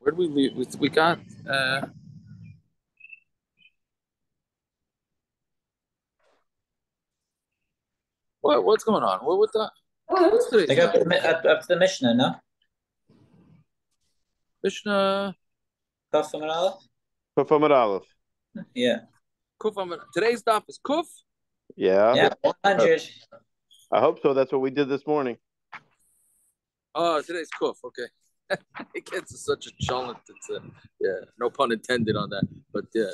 Where did we leave? We got what's going on? What with that? What's They today's got daf? up to the Mishnah, no? Mishnah Kuf Amud Aleph? Kuf Amud Aleph. Yeah. Kuf. Today's daf is Kuf. Yeah. Yeah, 100. I hope so. That's what we did this morning. Oh, today's Kuf. Okay. It gets such a challenge. It's yeah, no pun intended on that. But yeah.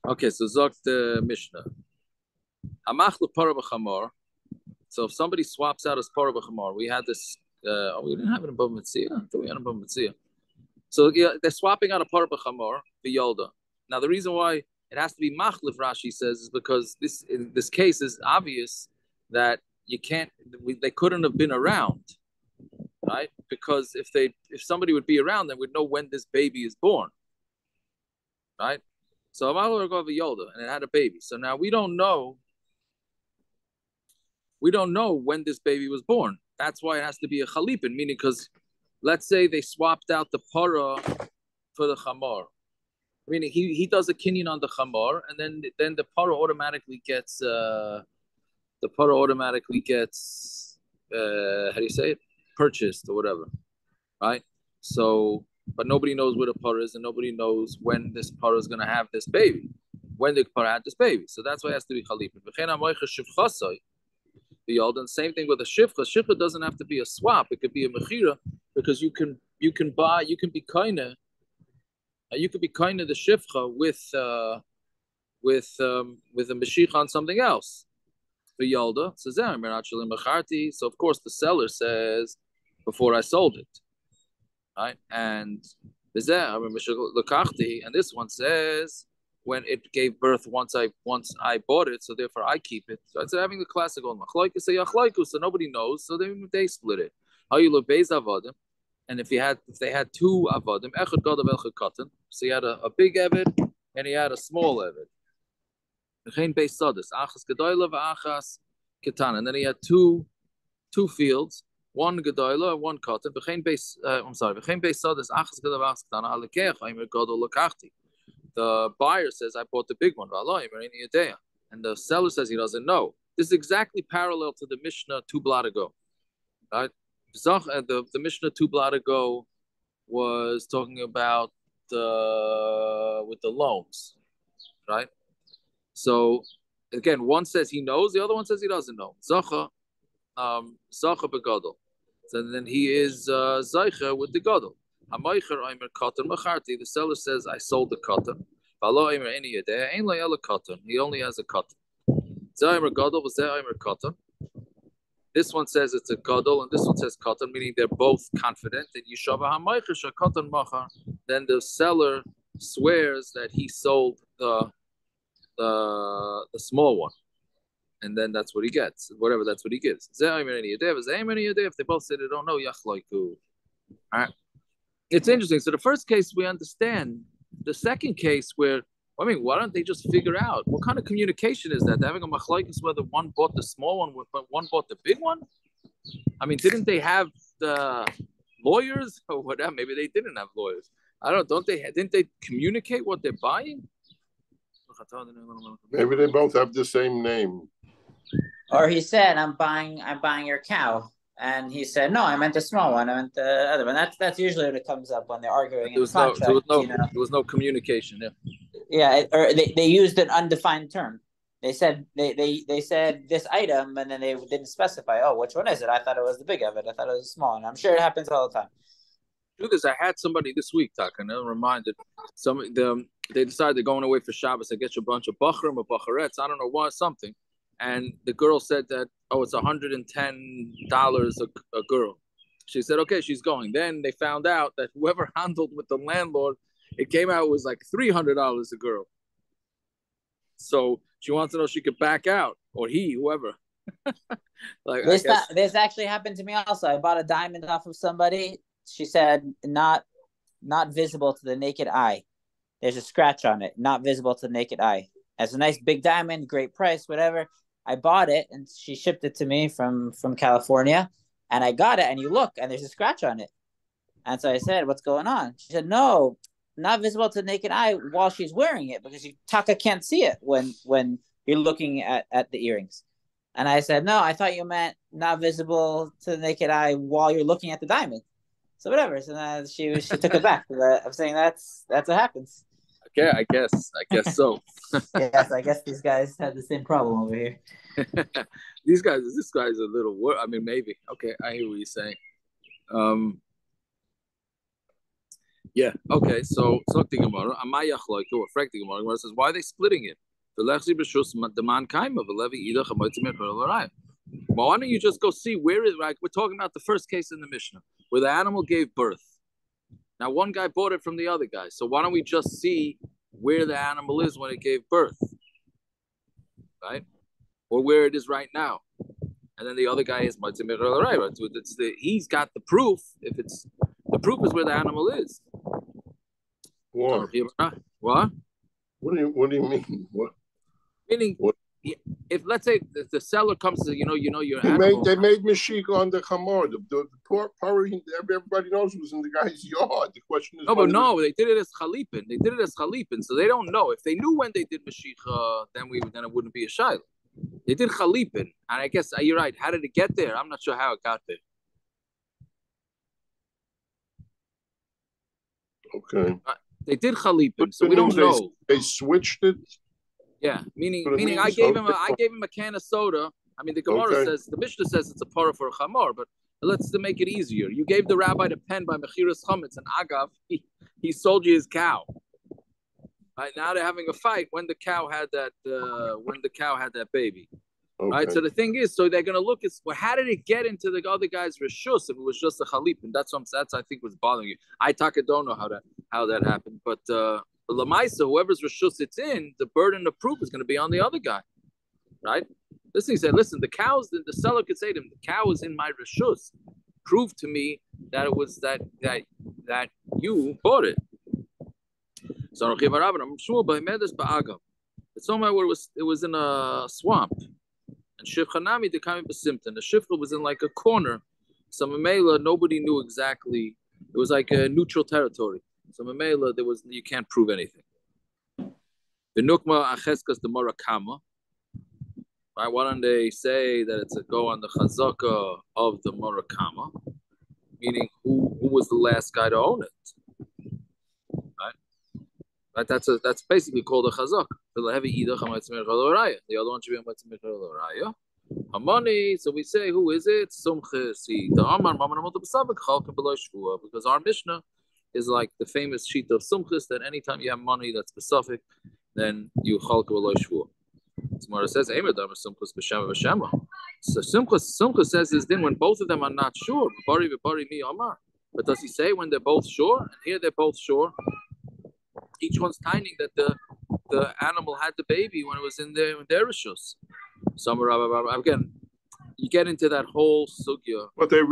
Okay, so Zok the Mishnah. Hamach lepara b'chamor. So if somebody swaps out his para b'chamor, we had this. We didn't have it in Bava Metzia. I thought we had it in Bava Metzia. So yeah, they're swapping out a para b'chamor v'yolda. Now the reason why it has to be machlif, Rashi says, is because in this case is obvious that you can't. They couldn't have been around, right? Because if somebody would be around, then we'd know when this baby is born, right? So Amalu go v'yolda, and it had a baby. So now we don't know when this baby was born. That's why it has to be a chalipin, meaning because let's say they swapped out the para for the chamor. Meaning he does a kinyan on the chamor, and then the para automatically gets how do you say it? Purchased or whatever. Right? So but nobody knows where the para is, and nobody knows when this para is gonna have this baby. When the para had this baby. So that's why it has to be chalipin. The Yaldan. Same thing with a shifcha. Shifcha doesn't have to be a swap. It could be a mechira because you can be kinda the shifcha with a mashiach on something else. The Yalda says so of course the seller says before I sold it, right? And this one says when it gave birth once I bought it, so therefore I keep it. So it's having the classical machlokes say achlokes, so nobody knows, so they split it. How you look beis avodim, and if they had two avodim, echad gadol echad katan, so he had a big eved and he had a small eved. V'chein beis sadis, achas gedoyla v'achas ketan, and then he had two fields, one gedoyla and one katan. V'chein beis sadis, achas gedoyla v'achas ketan, halekech ha'imir gadol lakachti. The buyer says, I bought the big one. And the seller says he doesn't know. This is exactly parallel to the Mishnah 2 blot ago. Right? The Mishnah 2 blot ago was talking about with the loans. Right? So again, one says he knows, the other one says he doesn't know. Zacha begadol. So then he is Zaycha with the gadol. The seller says, I sold the cotton. He only has a cotton. This one says it's a gadol, and this one says cotton, meaning they're both confident. Then the seller swears that he sold the small one. And then that's what he gets. Whatever, that's what he gives. If they both say they don't know, all right. It's interesting. So the first case we understand. The second case why don't they just figure out what kind of communication is that? They're having a machlokes whether one bought the small one, but one bought the big one. I mean, didn't they have the lawyers or whatever? Maybe they didn't have lawyers. I don't know. Didn't they communicate what they're buying? Maybe they both have the same name. Or he said, "I'm buying your cow." And he said, "No, I meant the small one. I meant the other one." That's usually when it comes up when they're arguing in contract. There was no communication. Yeah, or they used an undefined term. They said they said this item, and then they didn't specify. Oh, which one is it? I thought it was the big of it. I thought it was the small one. I'm sure it happens all the time. Do this. I had somebody this week, Taka, and I'm reminded. They decided they're going away for Shabbos. I get you a bunch of bachrim or bacharettes. I don't know what, something. And the girl said that, it's $110 a girl. She said, okay, she's going. Then they found out that whoever handled with the landlord, it came out, it was like $300 a girl. So she wants to know if she could back out, or whoever. This actually happened to me also. I bought a diamond off of somebody. She said, not visible to the naked eye. There's a scratch on it, not visible to the naked eye. It's a nice big diamond, great price, whatever. I bought it, and she shipped it to me from California, And I got it, and you look, and there's a scratch on it. And so I said, what's going on? She said, no, not visible to the naked eye while she's wearing it, because Taka can't see it when you're looking at the earrings. And I said, no, I thought you meant not visible to the naked eye while you're looking at the diamond. So whatever. So she took it back. I'm saying that's what happens. Okay, I guess so. Yes, I guess these guys have the same problem over here. This guy's a little worse. I mean, maybe. Okay, I hear what you're saying. Yeah. Okay. So the Gemara, Amayach like who affect the Gemara. Gemara says, why are they splitting it? Well, why don't you just go see where is like we're talking about the first case in the Mishnah where the animal gave birth. Now one guy bought it from the other guy, so why don't we just see where the animal is when it gave birth, right? Or where it is right now, and then the other guy is he's got the proof. If it's the proof is where the animal is. What? What? What do you mean? What? Meaning, what? If let's say the seller comes to your they made Mashik on the Chamor. The Pari, everybody knows was in the guy's yard. The question is, they did it as Chalipin. So they don't know. If they knew when they did Mashik, then it wouldn't be a Shaila. They did Chalipin, and I guess you're right. How did it get there? I'm not sure how it got there. Okay. They did Chalipin, so we don't know. They switched it. Yeah, meaning I gave him a can of soda. I mean, the Gemara says, the Mishnah says it's a parah for a chamor, but let's to make it easier. You gave the rabbi the pen by Mechiras Chametz, and Agav, he sold you his cow. Right now they're having a fight when the cow had that baby. Okay. Right, so the thing is, so they're going to look at how did it get into the other guy's reshus if it was just a chalip, and that's I think was bothering you. I don't know how that happened, but Lamaisa, whoever's reshus it's in, the burden of proof is going to be on the other guy, right? This thing said, listen, the seller could say to him, the cow is in my reshus. Prove to me that it was that you bought it. So it's somewhere where it was in a swamp. And Shivchanami the Kami Basimton. The Shivcha was in like a corner. So Mamela, nobody knew exactly. It was like a neutral territory. So Mamela, you can't prove anything. The Nukma Acheskas the Murakama. Right? Why don't they say that it's a go on the Chazaka of the Murakama? Meaning who was the last guy to own it? Right? That's basically called a chazak. The other one should be a Metzia Raya. Hamani, so we say, who is it? Because our Mishnah is like the famous sheet of Sumchis that anytime you have money that's specific, then you chalk b'lo shvua. Tomorrow says, so Sumchis says is then when both of them are not sure. But does he say when they're both sure? And here they're both sure. Each one's tiny that the animal had the baby when it was in their rishus. Again, you get into that whole sugya. But they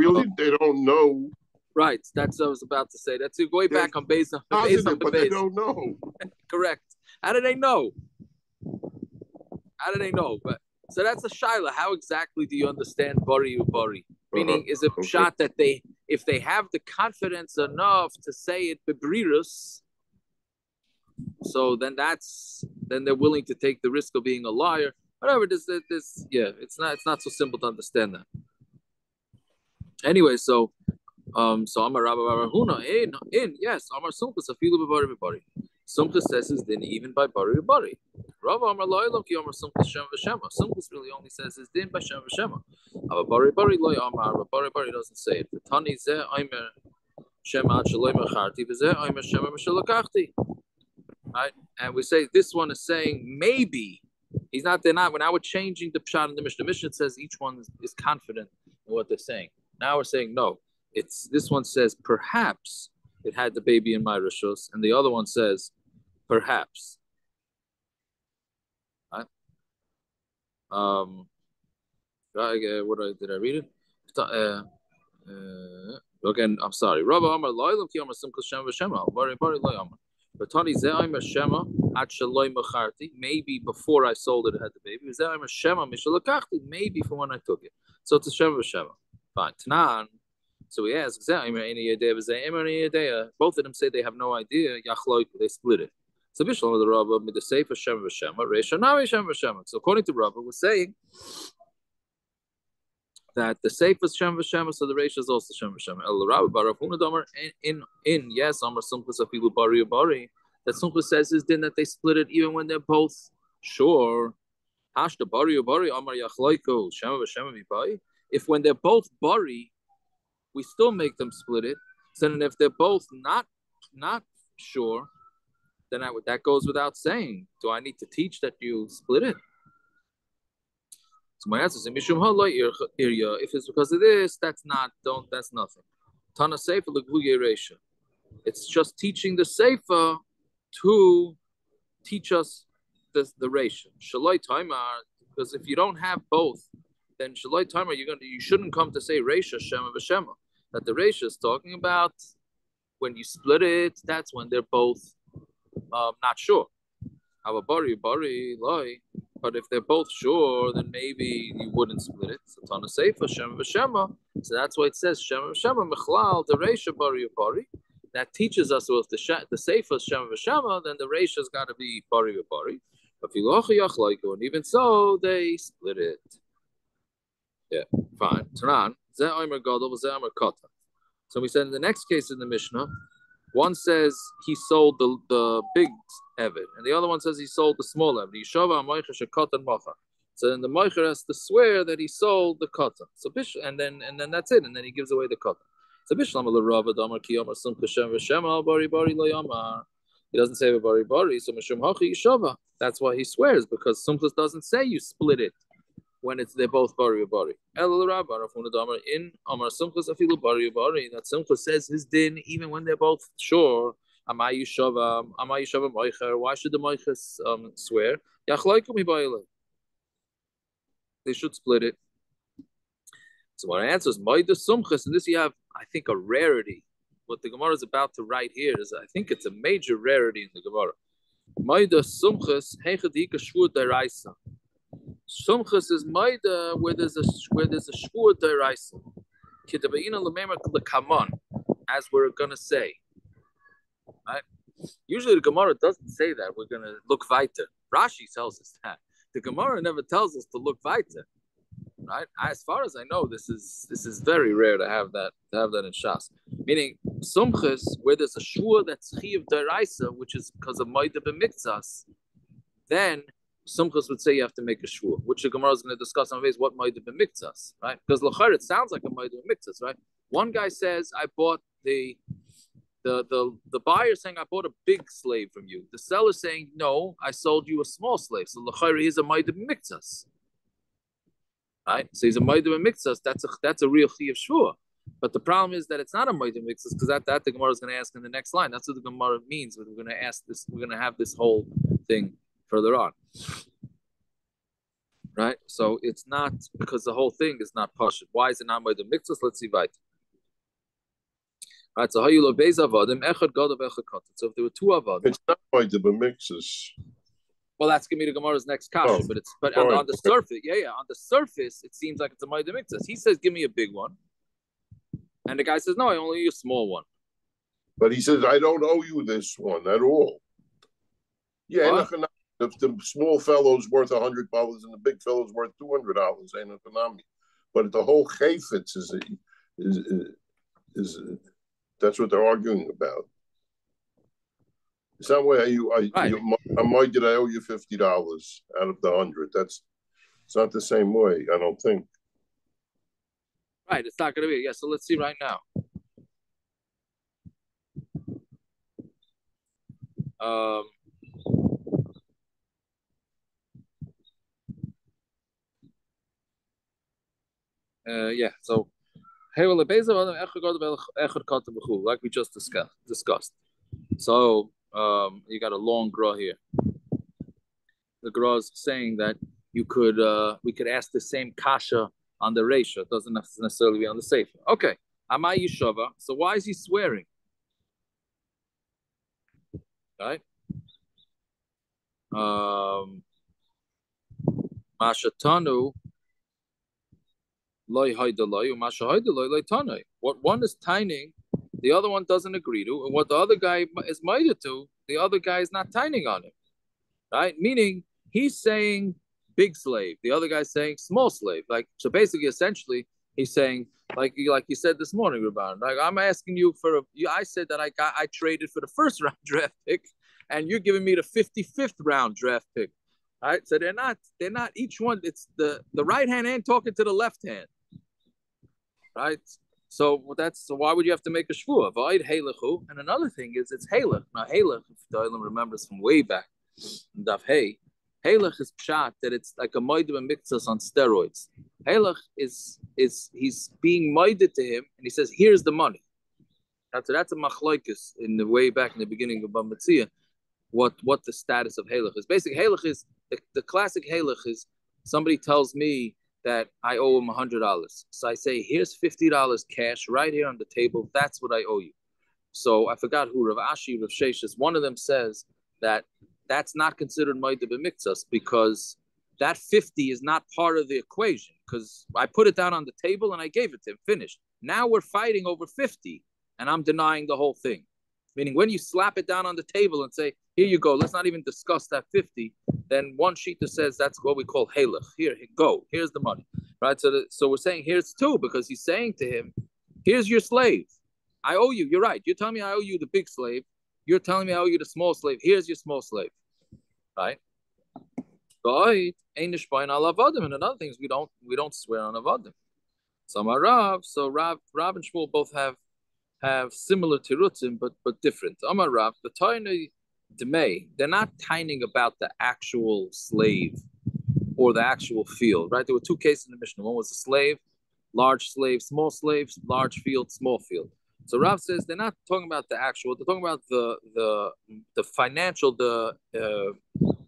don't know. Right, that's what I was about to say. That's way back on base. But they don't know. Correct. How do they know? But so that's a shaila. How exactly do you understand bari ubari? Meaning, is it shot that if they have the confidence enough to say it bebrirus, so then they're willing to take the risk of being a liar. Whatever. It's not so simple to understand that. Anyway, so Amar Rabba Huna in yes Amar Sumchus afilu b'bari b'bari. Sumchus says is din even by bari b'bari. Rabba Amar lo yelom ki Amar Sumchus shem v'shema. Sumchus really only says is din by shem v'shema. But bari b'bari lo Amar. But bari b'bari doesn't say it. Tani zeh Aimer shema ad shaloi mecharti v'zeh Aimer shema m'shalakachti. Right, and we say this one is saying maybe he's not. They're not. When now we're changing the pshat in the Mishnah. The Mishnah says each one is confident in what they're saying. Now we're saying no. It's this one says perhaps it had the baby in my rishos, and the other one says perhaps. Right. Did I read it? Again, I'm sorry. Rabba Amar Loylam Ki Amar Simchus Shem V'Shema. Bari Loy Amar. But Tani Ze'ayim Shema at Shaloi Macharti. Maybe before I sold it, it had the baby. Ze'ayim Shema Mishalakachti. Maybe from when I took it. So it's a Shem V'Shema. Fine. Tanan. So he asks, both of them say they have no idea. They split it. So Bishlam the Rabba with the Sefer Shem v'Shema, Reisha Nami Shem v'Shema. So according to Rabba, we're saying that the Sefer is Shem v'Shema, so the Reisha is also Shem v'Shema. El Rabba Barafuna Damar in yes, Amar Sumchus Afilu Bari Bari. That Sumchus says is then that they split it even when they're both sure. Hashta Bari Bari Amar Yachloiko Shem v'Shema Mibai. If when they're both Bari, we still make them split it. So then if they're both not sure, then that goes without saying. Do I need to teach that you split it? So my answer is, if it's because of this, that's nothing. Tana Sefer L'Gluye Reisha. It's just teaching the Sefer to teach us the Reisha. Shaloi Taimar, because if you don't have both, then Shaloi Taimar, you shouldn't come to say Reisha Shema v'Shema. That the Reisha is talking about when you split it, that's when they're both not sure. Have a bari loy, but if they're both sure, then maybe you wouldn't split it. So Tana Sefer Shema v'Shema. So that's why it says Shema v'Shema Mechlal the Reisha bari. That teaches us if the Sefer is Shema v'Shema, then the Reisha's got to be bari. And even so, they split it. Yeah, fine. Tanan. So we said in the next case in the Mishnah, one says he sold the big Eved, and the other one says he sold the small Eved. So then the Moicher has to swear that he sold the Katan. So and then that's it, and then he gives away the Katan. So Bishlam Rava Damar Kiyamar Sum Kashem V'Shema Bari Bari Lo Yamar. He doesn't say Bari Bari, so Mishum Hachi Yishava. That's why he swears, because Sumchus doesn't say you split it when they're both bari bari. El Rabba Rafuna Damar in Amar Sumchus Afilu Bari Bari. That Sumchus says his din even when they're both sure. Amay Yishava Moicher. Why should the Moicher swear? Yachlaikum Hibayla. They should split it. So what answer is Maida Sumchus, and this you have, I think, a rarity. What the Gemara is about to write here is, I think it's a major rarity in the Gemara. Maida Sumchus Heichadika Shvur Deraisa. Sumchus is Maida where there's a Shvur Deraisa. Kitabaina Lememar Lekaman, as we're gonna say. Right? Usually the Gemara doesn't say that. We're gonna look weiter. Rashi tells us that. The Gemara never tells us to look weiter. Right? As far as I know, this is very rare to have that in Shas. Meaning Sumchus, where there's a shvur that's chiyav deraisa, which is because of Maida b'miktzas, then Sumchus would say you have to make a shvur, which the Gemara is going to discuss on ways what Maida b'miktzas, right? Because l'char it sounds like a Maida b'miktzas, right? One guy says, I bought the buyer saying I bought a big slave from you. The seller saying, no, I sold you a small slave. So l'char is a Maida b'miktzas. Right, so he's a Maida Mitzvah. That's a real Chiyav Shvua. But the problem is that it's not a Maida Mitzvah because that the Gemara is going to ask in the next line. That's what the Gemara means. We're going to ask this. We're going to have this whole thing further on. Right, so it's not because the whole thing is not Pashut. Why is it not Maida Mitzvah? Let's see right. Right, so Hayulo Beis Avadim Echad Gadav Echad Katan. So if there were two Avadim, it's not Maida b'miktzas. Well, that's gonna be the Gemara's next kasha, but on the surface, on the surface, it seems like it's a Maida Mitzvah. He says, "Give me a big one," and the guy says, "No, I only need a small one." But he says, "I don't owe you this one at all." Yeah, if the small fellow's worth $100 and the big fellow's worth $200, ain't economic. But the whole chayfetz is that's what they're arguing about. Some way I might did I owe you $50 out of the 100. It's not the same way. I don't think. Right, it's not going to be. Yeah, so let's see right now. So like we just discussed. So you got a long gra here. The gra is saying that we could ask the same kasha on the reisha. It doesn't necessarily be on the sefer. Okay, Amay Yishava. So why is he swearing? Right. Mashatanu What one is tining, the other one doesn't agree to, and what the other guy is minded to, the other guy is not tining on him, right? Meaning he's saying big slave, the other guy's saying small slave. Like so, basically, essentially, he's saying like you said this morning, Rabban. Like I'm asking you for I said that I traded for the first round draft pick, and you're giving me the 55th round draft pick. All right, so they're not each one. It's the right hand talking to the left hand, right? So why would you have to make a shvua? Void helechu, and another thing is it's halech. Now halech, if the Olam remembers from way back, Daf Hey, halech is pshat that it's like a moedim and mikzas on steroids. Halech is he's being moeded to him, and he says, "Here's the money." That's a machlokes in the way back in the beginning of Metzia. What the status of halech is? Basically, halech is the classic halech is somebody tells me that I owe him $100. So I say, here's $50 cash right here on the table. That's what I owe you. So I forgot who, Rav Ashi, Rav Sheshes, one of them says that that's not considered Maida B'Miktsas because that 50 is not part of the equation because I put it down on the table and I gave it to him, finished. Now we're fighting over 50 and I'm denying the whole thing. Meaning when you slap it down on the table and say, here you go, let's not even discuss that 50, then one shita says that's what we call halach. Here, go, here's the money. Right? So we're saying here's two because he's saying to him, here's your slave. I owe you. You're right. You're telling me I owe you the big slave. You're telling me I owe you the small slave. Here's your small slave. Right? And another thing is we don't swear on avodim. So Rav and Shmuel both have similar tirutzim, but different. Amar Rav, the Tainai Demei, they're not tining about the actual slave or the actual field, right? There were two cases in the Mishnah. One was a slave, large slave, small slaves, large field, small field. So Rav says they're not talking about the actual, they're talking about the financial, the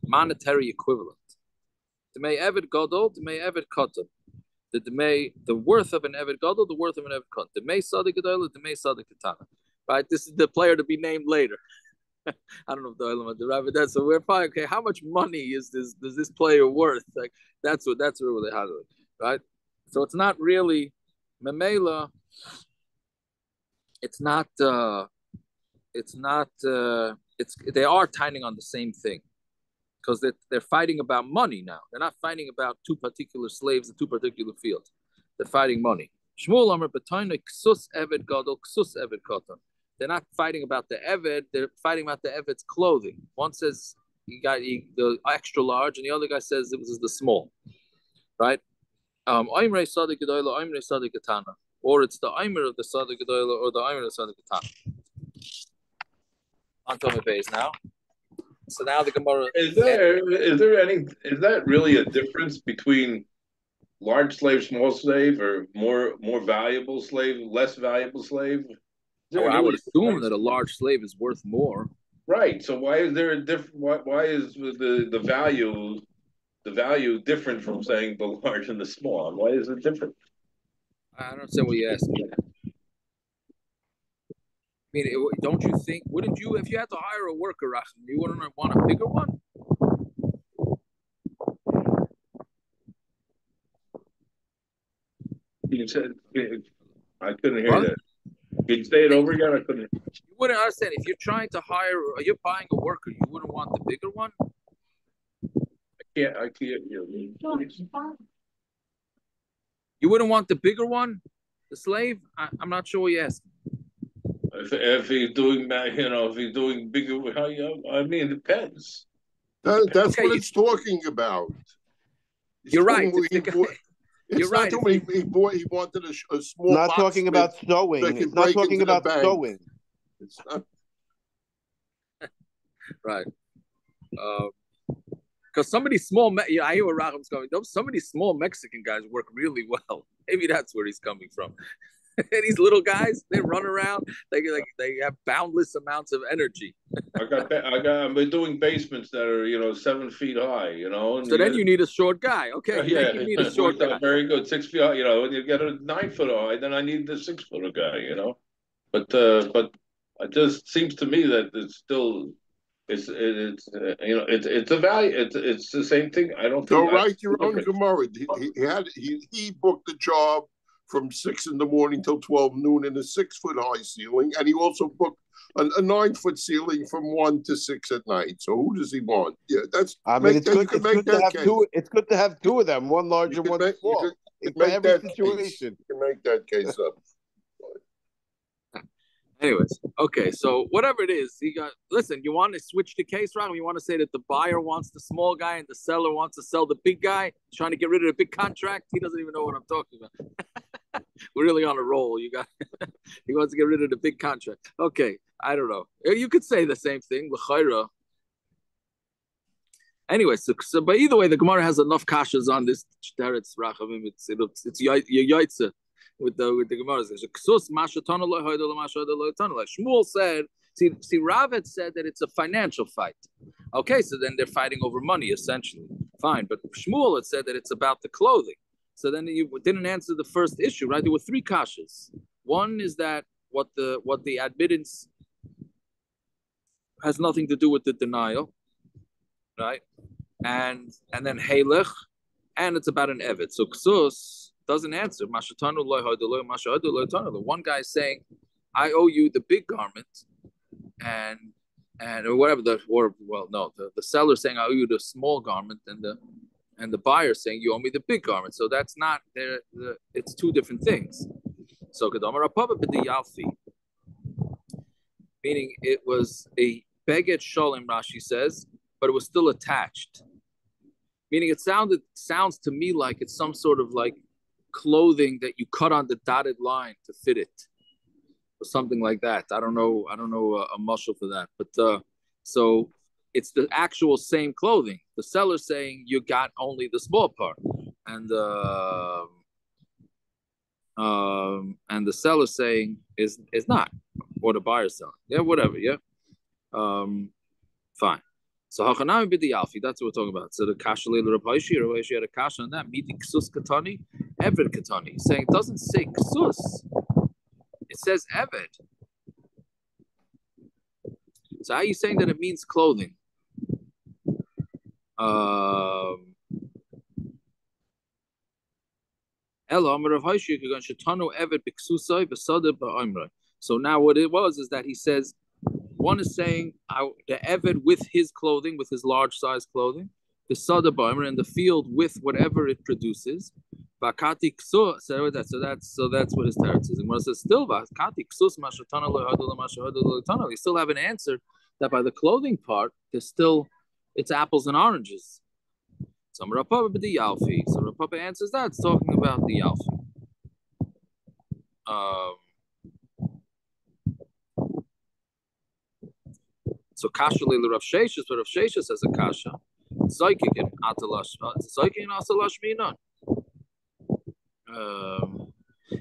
monetary equivalent. Demei Eved Gadol, Demei Eved Katan. The worth of an Eved Gadol, the worth of an Eved Katan. Demei Sadik Gadol, Demei Sadik Katana. Right? This is the player to be named later. I don't know if the Olam the Rabbi that. So we're fine. Okay, how much money does this player worth? Like that's where they had it, right? So it's not really Memela. It's not. They are tining on the same thing because they're fighting about money now. They're not fighting about two particular slaves in two particular fields. They're fighting money. Shmuel Amar B'Tainai Ksus Eved Gadol Ksus Eved Katan. They're not fighting about the Eved, they're fighting about the Eved's clothing. One says he got the extra large, and the other guy says it was the small. Right? Oimrei Sadik Gedoyla, Oimrei Sadik Katana. Or it's the Oimer of the Sadik Gedoyla or the Oimer of the Sadik Katana. On to my base now. So now the Gemara is that really a difference between large slave, small slave, or more valuable slave, less valuable slave? I would assume that a large slave is worth more. Right. So why is there a different? Why is the value different from saying the large and the small? Why is it different? I don't understand what you asked me. I mean, don't you think? Wouldn't you, if you had to hire a worker, Rachman, you wouldn't want a bigger one? You said I couldn't hear that. Can you say it over again? I couldn't. You wouldn't understand if you're trying to hire, you're buying a worker. You wouldn't want the bigger one. I can't hear you. You wouldn't want the bigger one, the slave. I'm not sure what you're asking. If he's doing, if he's doing bigger, I mean, it depends. That's okay, what it's talking about. You're right. You're right. He wanted a small. Not talking about sewing. It's not talking about sewing. It's not. Right. Because somebody small, I hear where Racham's coming. Some of these small Mexican guys work really well. Maybe that's where he's coming from. These little guys, they run around. They have boundless amounts of energy. We're doing basements that are 7 feet high. And so then you need a short guy. Okay, yeah, you need a short guy. Very good, 6 feet high. When you get a 9 foot high, then I need the 6 foot guy. But it just seems to me that it's still. It's a value. It's the same thing. I don't think. Go write your own Gemara. He booked the job from 6 in the morning till 12 noon in a 6-foot high ceiling, and he also booked a 9-foot ceiling from 1 to 6 at night. So who does he want? Yeah, that's. I mean, it's good to have two. It's good to have two of them, one large and one small, for every situation. You can make that case up. Anyways, okay, so whatever it is, listen, you want to switch the case around? You want to say that the buyer wants the small guy and the seller wants to sell the big guy, trying to get rid of the big contract? He doesn't even know what I'm talking about. We're really on a roll. He wants to get rid of the big contract. Okay, I don't know. You could say the same thing, l'chayra. Anyway, so but either way, the Gemara has enough kashas on this teretz rachamim. It's yaitze with the Gemara. Shmuel said, see, Rav had said that it's a financial fight. Okay, so then they're fighting over money essentially. Fine, but Shmuel had said that it's about the clothing. So then you didn't answer the first issue, right? There were three kashas. One is that what the admittance has nothing to do with the denial, right? And then Halech, and it's about an Evet. So Ksus doesn't answer. The one guy is saying, I owe you the big garment, and or whatever the seller saying I owe you the small garment, and the buyer saying you owe me the big garment. So that's not there. It's two different things. So meaning it was a beget shalom, Rashi says, but it was still attached. Meaning it sounds to me like it's some sort of like clothing that you cut on the dotted line to fit it, or something like that. I don't know a muscle for that, but so it's the actual same clothing. The seller saying you got only the small part, and the seller saying is not, or the buyer selling. Yeah, whatever. Yeah, fine. So Hachanami b'di Alfi, that's what we're talking about. So the kasha leil Rav Hoshi had a kasha on that. Midi ksus katani, eved katani. He's saying it doesn't say ksus, it says eved. So how are you saying that it means clothing? So now what it was is that he says, one is saying the Eved with his clothing, with his large size clothing, the Sada Baimer in the field with whatever it produces. So that's what his teretz is. And when it says still, you still have an answer that by the clothing part, it's apples and oranges. So Rav Papa answers that. It's talking about the Yalfi. So kasha leil Rav Sheshes, but Rav Sheshes has a kasha. Zaykikin atalash, zaykikin atalash minan.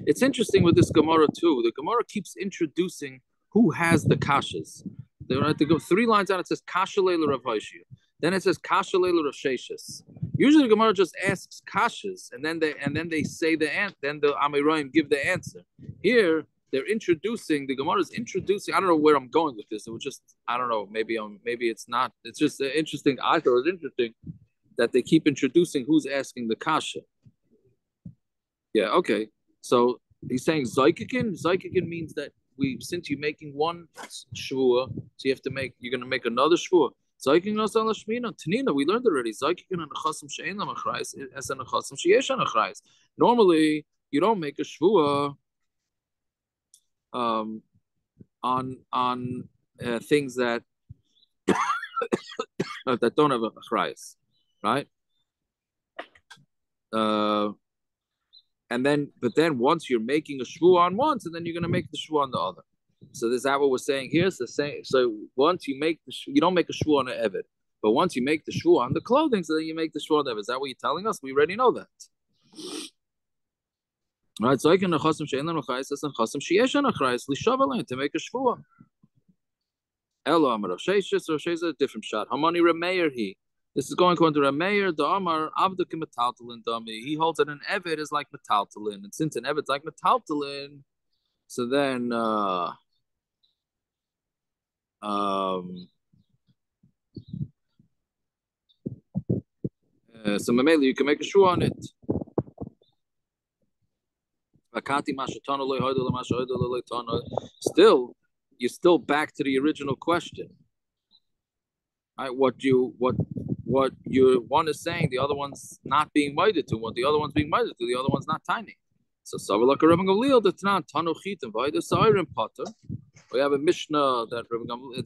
It's interesting with this Gemara too. The Gemara keeps introducing who has the kashas. They have to go 3 lines down. It says kasha leil Rav Hoshi. Then it says kasha leil Rav Sheshes. Usually the Gemara just asks kashas, and then they say the answer. Then the Amirayim give the answer. Here they're introducing, the Gemara is introducing. I don't know where I'm going with this. It was just, I don't know. Maybe it's not. It's just interesting. I thought it was interesting that they keep introducing who's asking the kasha. Yeah. Okay. So he's saying zaykikin. Zaykikin means that since you're making one shvua, so you're going to make another shvua. Zaykikin asal shmina tanina. We learned already. Zaykikin and chasim she'en lamachrayis as an chasim sheyesh anachrayis. Normally, you don't make a shvua on things that that don't have a achrayas, right? But then once you're making a shvu on one, so then you're going to make the shvu on the other. So this is what we're saying here. It's the same. So once you make you don't make a shvu on an eved, but once you make the shvu on the clothing, so then you make the shvu on the eved. Is that what you're telling us? We already know that. Right, so I can chasim she'en l'chayis and chasim sheyesh l'chayis lishav to make a shvua. Elo Amar Rav Sheshes, Rav Sheshes a different shot. Hamani Rameir he. This is going according to Rameir. The Amar Avdukim metaltalin dami. He holds that an eved is like metaltalin, and since an eved is like metaltalin, so then so Mamela you can make a shvua on it. Still, you're still back to the original question. Right? What you one is saying, the other one's not being minded to. What the other one's being minded to, the other one's not tiny. So we have a Mishnah that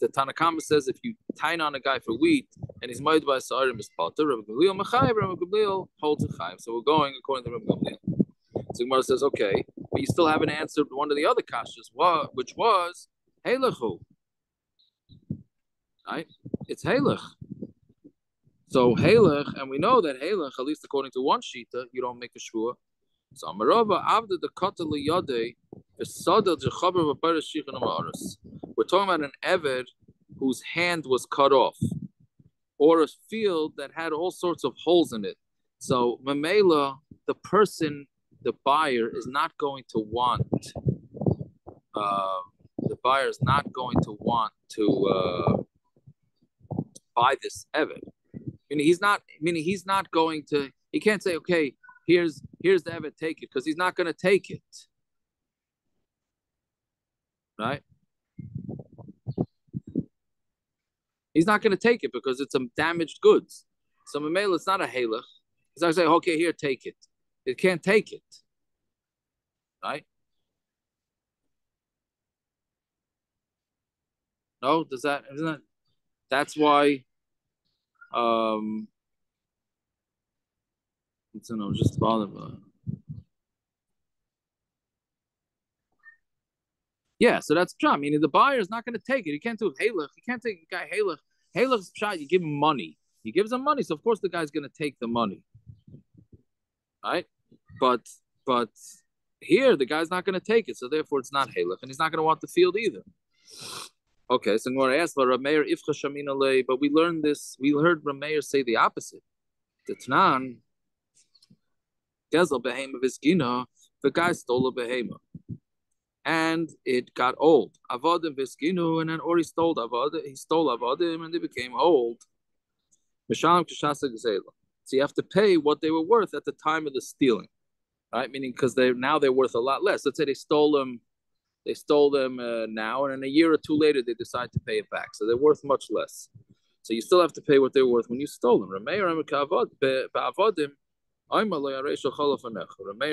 the Tanakama says if you tine on a guy for wheat and he's made by Sa'irim is potter, Rabbi Gamliel holds a chayv. So we're going according to Rabbi Gamliel. So Gemara says, okay, but you still haven't answered one of the other kashas, which was Heilechu. Right? It's Heilech. So Heilech, and we know that Heilech, at least according to one shita, you don't make a shvua. So Amarava after the Katal Yade, we're talking about an Eved whose hand was cut off, or a field that had all sorts of holes in it. So Mamela, the person, the buyer is not going to want. The buyer is not going to want to buy this Eved. He's not going to. He can't say, okay, here's the Eved, take it, because he's not going to take it. Right? He's not going to take it because it's some damaged goods. So Mamela, it's not a halach. He's not going to say, okay, here, take it. It can't take it. Right? No, isn't that? That's why. It's just bother. Yeah, so that's pshat. Meaning the buyer is not going to take it. He can't do halach. He can't take a guy halach. Halach's pshat. You give him money. He gives him money, so of course the guy's going to take the money, right? But here the guy's not going to take it, so therefore it's not halach, and he's not going to want the field either. Okay, so I'm going to ask Rameir ifcha shamina lei, but we learned this. We heard Rameir say the opposite. The Tanan gezel behema v'skina. The guy stole a behema. And it got old. Avodim v'skinu, and then or he stole avodim, and they became old. So you have to pay what they were worth at the time of the stealing, right? Meaning because they're worth a lot less. Let's say they stole them now, and then a year or two later they decide to pay it back, so they're worth much less. So you still have to pay what they were worth when you stole them. Rameir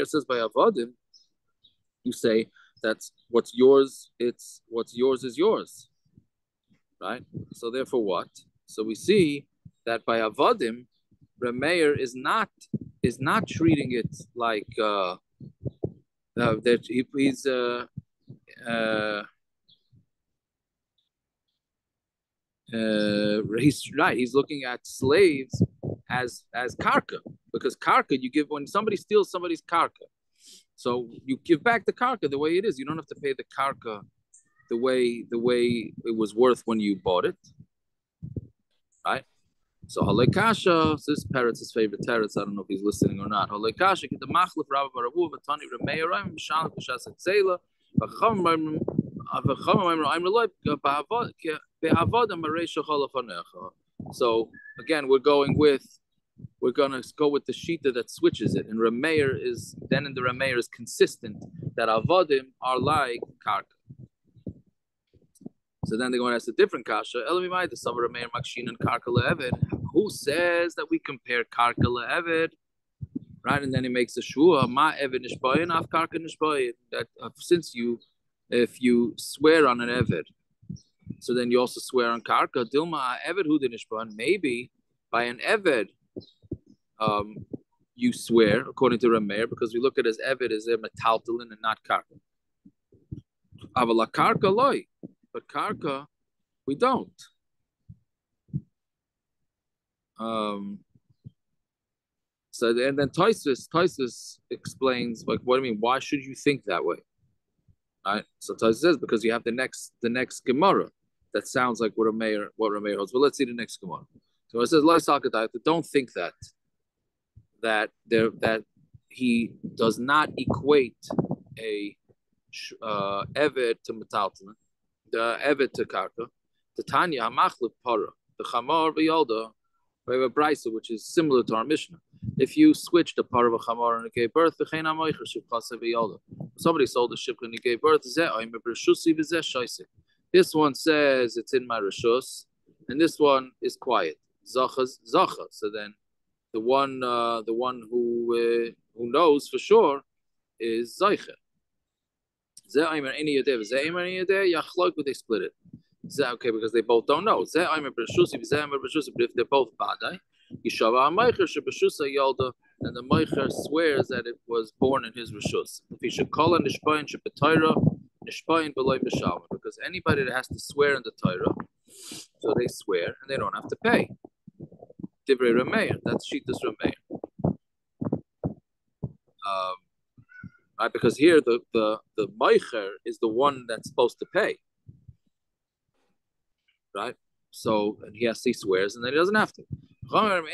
says by avodim, you say that's what's yours. It's what's yours is yours, right? So therefore, what? So we see that by avodim, Rameir is not treating it like that he's he's right. He's looking at slaves as karka, because karka you give when somebody steals somebody's karka. So you give back the karka the way it is. You don't have to pay the karka the way it was worth when you bought it, right? So halekasha, this parrot's his favorite teretz. I don't know if he's listening or not. Halekasha get the machlef Rabba Baravu v'tani Rameirayim b'shalach b'shas etzela v'cham so again we're going to go with the shita that switches it, and Rameir is then in the Rameir is consistent that avodim are like karka. So then they're going to ask a different kasha. Elamimai the summer Rameir makshin and karka le'eved. Who says that we compare karka le'eved? Right, and then he makes a shua ma eved nishbayin af karka nishbayin, that if you swear on an eved, so then you also swear on karka. Dilma eved hu nishbayin. Maybe by an eved, you swear according to Rameir, because we look at as eved as a metaltalin and not karka. Avala karka loy, but karka we don't. So and then Taisus explains, like, what do you mean? Why should you think that way? Right. So Taisus says because you have the next Gemara that sounds like what Rameir holds. Well, let's see the next Gemara. So it says, don't think that he does not equate a eved to metaltalin, the eved to karka, the tanya hamachlip para, the chamar v'yalda We have a brisa which is similar to our Mishnah. If you switched a part of a chamor and it gave birth, somebody sold a shipka and he gave birth. This one says it's in my rishus, and this one is quiet. Zacha's zacha. So then the one who knows for sure is zayche. They split it. Okay, because they both don't know. But if they're both badai, and the meicher swears that it was born in his rishus. If he should call a nishpayin shepetayra, nishpayin b'loy b'shalom, because anybody that has to swear in the Torah, so they swear and they don't have to pay. Divrei Rameir, that's Shitas Rameir. Right, because here the meicher is the one that's supposed to pay. Right? So, and he swears, and then he doesn't have to. Chum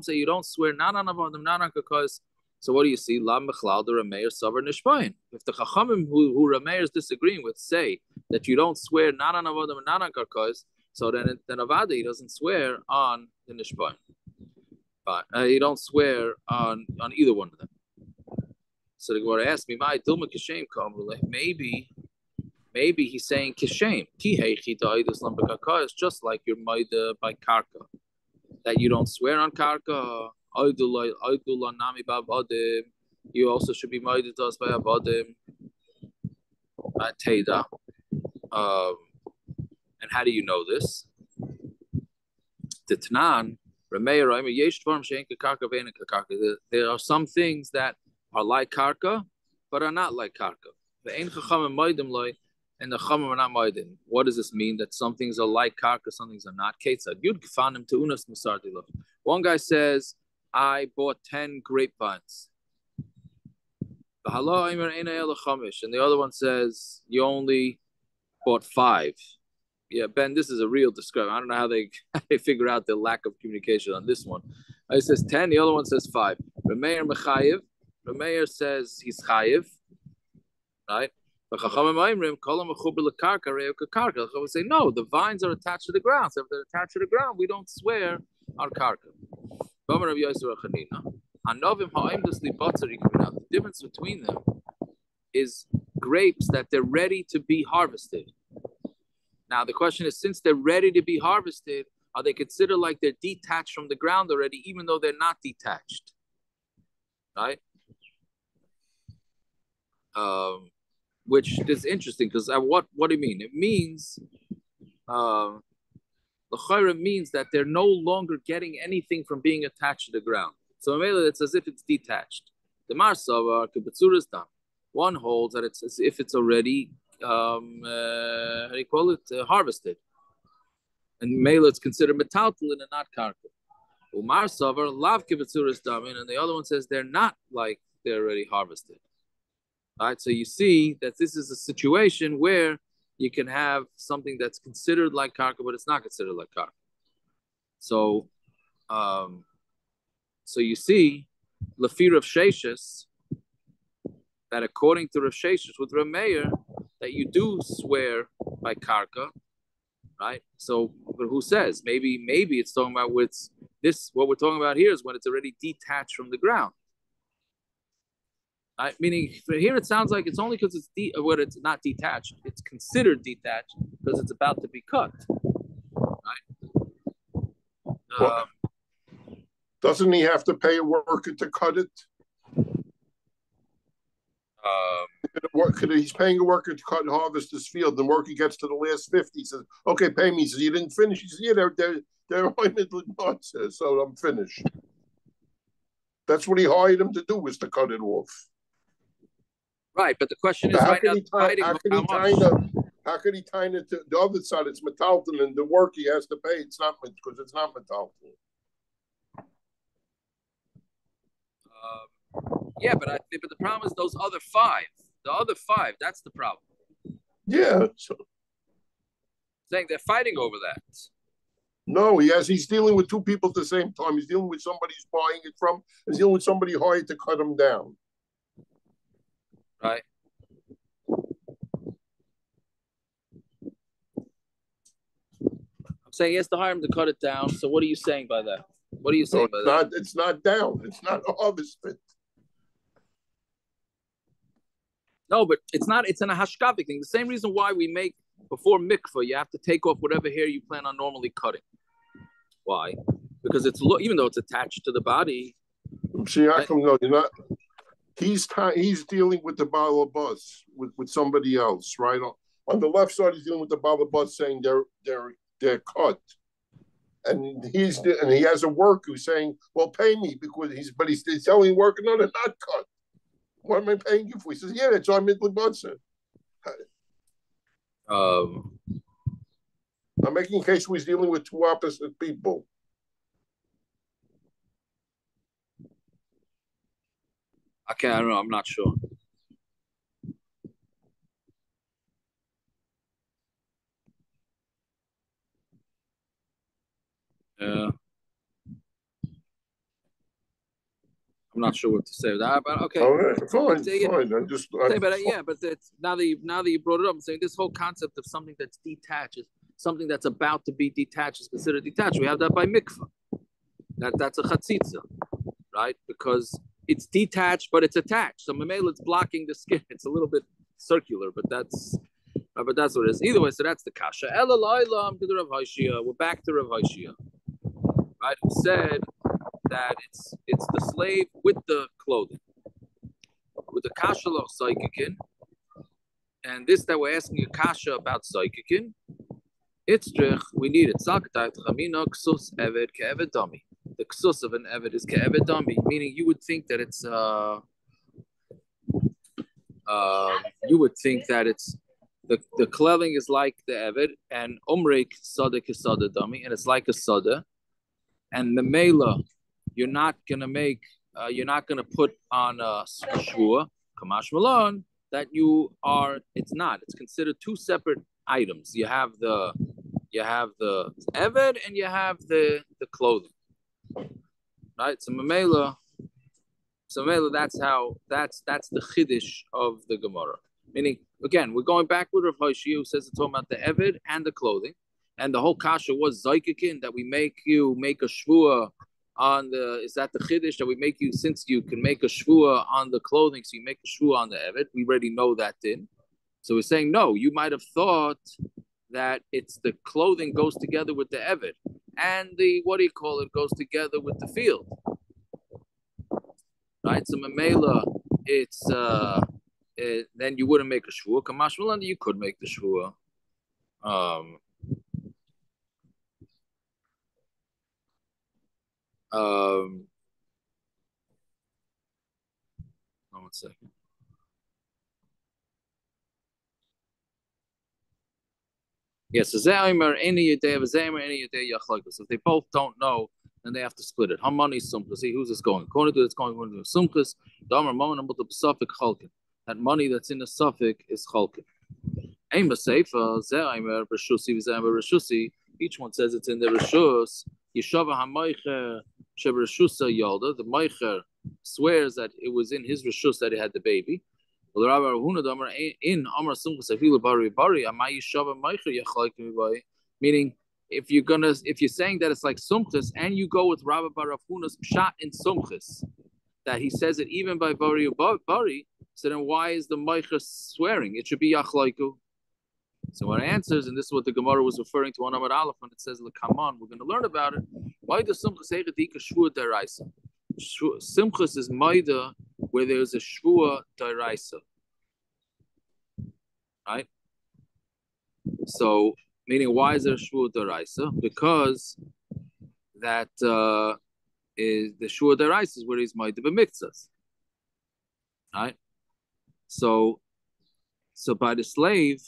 say you don't swear not on avodim, not on kakos. So what do you see? La mechlal the Rameir savar nishpayin. If the chachamim who Rameir is disagreeing with say that you don't swear not on avodim and not on kakos, so then avada he doesn't swear on the nishpayin. But you don't swear on either one of them. So the Gemara asked me, "My dilma kishem kamrule." Maybe he's saying kishem. Ki heichi da'idus lambakaka is just like your maida by karka, that you don't swear on karka. Aidula nami ba'avadim. You also should be maida to us by avadim. Teda. And how do you know this? The Tanan, there are some things that are like karka, but are not like karka. And the chachamim are not moedim. What does this mean? That some things are like karka, some things are not. One guy says, I bought 10 grapevines. And the other one says, you only bought 5. Yeah, Ben, this is a real discrepancy. I don't know how they figure out the lack of communication on this one. It says 10, the other one says 5. Rameir Mechayev. Rameir says he's Chayev, right? But Chachamim say, no, the vines are attached to the ground. So if they're attached to the ground, we don't swear on karka. The difference between them is grapes that they're ready to be harvested. Now, the question is, since they're ready to be harvested, are they considered like they're detached from the ground already, even though they're not detached? Right? Which is interesting, because what do you mean? It means, the chayra means that they're no longer getting anything from being attached to the ground. So it's as if it's detached. The Marsavar, Kibitzuras Dam. One holds that it's as if it's already how do you call it? Harvested. And mele it's considered metaltalin and not karka. Umar savar lav kibitzuras damin, and the other one says they're not like they're already harvested. All right, so you see that this is a situation where you can have something that's considered like karka, but it's not considered like karka. So, so you see, lafir of Sheshes, that according to Rav Sheshes with Rameir, that you do swear by karka, right? So, but who says? Maybe it's talking about with this. What we're talking about here is when it's already detached from the ground. Right? Meaning, for here it sounds like it's only because it's when it's not detached. It's considered detached because it's about to be cut. Right? Doesn't he have to pay a worker to cut it? He's paying a worker to cut and harvest his field. The worker gets to the last 50. He says, "Okay, pay me." He says, "You didn't finish." He says, "Yeah, they're says, so I'm finished." That's what he hired him to do, was to cut it off. Right, but the question is, how can he tie it to the other side? It's metalton, and the work he has to pay. It's not because it's not metalton. Yeah, but the problem is those other 5. The other 5, that's the problem. Yeah. Saying they're fighting over that. No, he's dealing with 2 people at the same time. He's dealing with somebody he's buying it from. He's dealing with somebody hired to cut him down. Right. Saying he has to hire him to cut it down. So what are you saying by that? What are you saying by that? It's not down. It's not harvested. No, but it's not. It's an hashkavic thing. The same reason why we make before mikvah, you have to take off whatever hair you plan on normally cutting. Why? Because it's even though it's attached to the body. See, how come no? You're not. He's dealing with the bottle of bus with somebody else, right? On the left side, he's dealing with the bottle of bus, saying they're cut, and he has a worker who's saying, "Well, pay me," because he's telling the worker, "No, they're not cut. What am I paying you for?" He says, "Yeah, that's our midland butzer." I'm making a case where he's dealing with two opposite people. Okay, I don't know. I'm not sure. Yeah. I'm not sure what to say with that, but okay. All right, fine. But now that you brought it up, I'm saying this whole concept of something that's detached, something that's about to be detached is considered detached. We have that by mikvah. That's a chatzitza, right? Because it's detached, but it's attached. So mamela, it's blocking the skin. It's a little bit circular, but that's what it is. Either way, so that's the kasha. We're back to Rav Hoshia, right? Who said that it's the slave with the clothing, with the kasha of psychikin, and this that we're asking a kasha about psychikin. It's we need it. Ksus eved ke'eved dami. The ksus of an eved is ke'eved dami, meaning you would think that it's the clothing is like the eved, and umreik sada kesada dami, and it's like a sada, and the mela. You're not gonna put on a shvua, kamash malon, that you are. It's not. It's considered two separate items. You have the eved and you have the clothing, right? So mamela, that's the chiddush of the Gemara. Meaning, again, we're going back with Rav Hoshia, who says it's talking about the eved and the clothing, and the whole kasha was zaykikin, that we make a shvua on is that the chiddush that we make you, since you can make a shvua on the clothing, so you make a shvua on the eved. We already know that din. So we're saying no. You might have thought that it's the clothing goes together with the eved, and the goes together with the field, right? So mamela, it's then you wouldn't make a shvua. Kamash malan, you could make the shvua. One second. Yes, so if they both don't know, then they have to split it. How money is sumchus? See, who's this going? According to it's going to sumchus. That money that's in the suffix is chalkin. Each one says it's in the reshus. Yeshava hamaycher shebereshusa yolda. The maycher swears that it was in his reshus that he had the baby. Meaning, if you're saying that it's like sumchus, and you go with Rabbi Bar Rav Huna's pshat in sumchus, that he says it even by bari bari, so then why is the maycher swearing? It should be yachlaiku. So what answers, and this is what the Gemara was referring to on Amar Aleph when it says "Come we're going to learn about it. Why does Simchas Heichadika Shvua Daraisa? Simchas is Maida where there's a Shvua Daraisa, right? So meaning, why is there a Shvua Daraisa? Because that is the Shvua Daraisa is where he's Maida b'miktzas, right? So by the slave.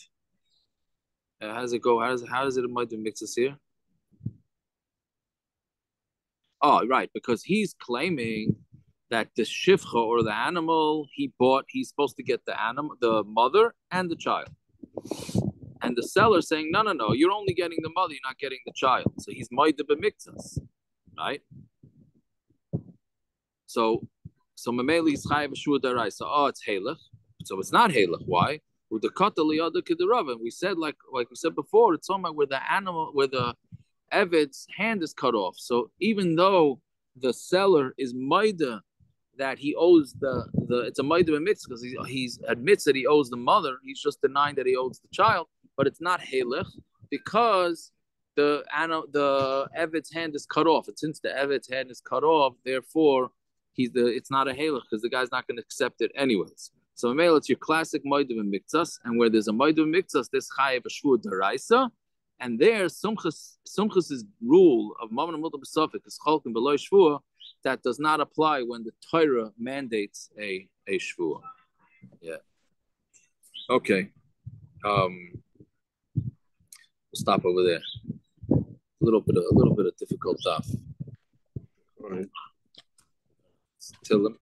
How does it go? How does it might mix us here? Oh, right, because he's claiming that the shifcha or the animal he's supposed to get the animal, the mother and the child, and the seller saying no, you're only getting the mother, you're not getting the child. So he's ma'ida b'miktzas, right? So mameli is chayav shua daraisa. Oh, it's halach. So it's not halach. Why? With the kata liyada kiderava, and we said like we said before, it's somewhere where the animal, where the Eved's hand is cut off. So even though the seller is maida that he owes the it's a maida mitzvah because he's admits that he owes the mother. He's just denying that he owes the child, but it's not halech because the Eved's hand is cut off. And since the Eved's hand is cut off, therefore it's not a halech because the guy's not going to accept it anyways. So it's your classic Moedim and Miktsas, and where there's a Moedim and Miktsas, there's Chayev Ashvur Daraisa, and there Sumchas's rule of Mammon and Multa B'Sofik is Cholkin Beloy Shvur that does not apply when the Torah mandates a Shvur. Yeah. Okay. We'll stop over there. A little bit of difficult stuff. All right. Till